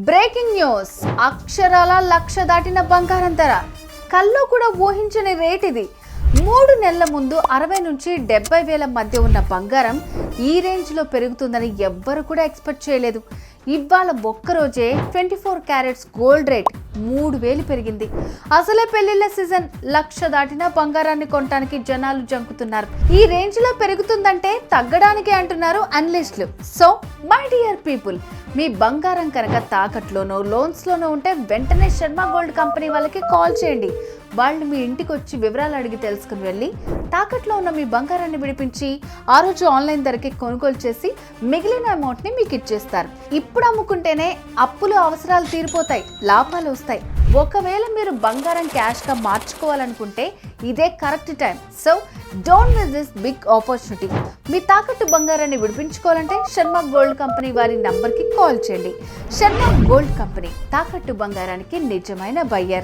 Breaking news, అక్షరాల లక్ష దాటిన బంగారం ధర. కల్లో కూడా ఊహించని రేట్ ఇది. 3 నెలల ముందు 60 నుంచి 70 వేల మధ్య ఉన్న బంగారం ఈ రేంజ్లో పెరుగుతుందని ఎవ్వరు కూడా ఎక్స్పెక్ట్ చేయలేదు. ఇవాళ ఒక్కరోజే 24 క్యారెట్స్ గోల్డ్ రేట్ 3000 పెరిగింది. అసలే పెళ్లిళ్ళ సీజన్, లక్ష దాటిన బంగారాన్ని కొనడానికి జనాలు జంకుతున్నారు. ఈ రేంజ్ లో పెరుగుతుందంటే తగ్గడానికి అంటున్నారు అనలిస్టులు. సో మై డియర్ పీపుల్, మీ బంగారం కనుక తాకట్లోనో లోన్స్లోనో ఉంటే వెంటనే శర్మ గోల్డ్ కంపెనీ వాళ్ళకి కాల్ చేయండి. వాళ్ళు మీ ఇంటికి వచ్చి వివరాలు అడిగి తెలుసుకుని వెళ్ళి తాకట్లో ఉన్న మీ బంగారాన్ని విడిపించి ఆ రోజు ఆన్లైన్ ధరకి కొనుగోలు చేసి మిగిలిన అమౌంట్ని మీకు ఇచ్చేస్తారు. ఇప్పుడు అమ్ముకుంటేనే అప్పులు అవసరాలు తీరిపోతాయి, లాభాలు వస్తాయి. ఒకవేళ మీరు బంగారం క్యాష్గా మార్చుకోవాలనుకుంటే ఇదే correct time. So don't miss this big opportunity. మీ తాకట్టు బంగారాన్ని విడిపించుకోవాలంటే శర్మ గోల్డ్ కంపెనీ వారి నంబర్కి కాల్ చేయండి. శర్మ గోల్డ్ కంపెనీ, తాకట్టు బంగారానికి నిజమైన బయ్యర్.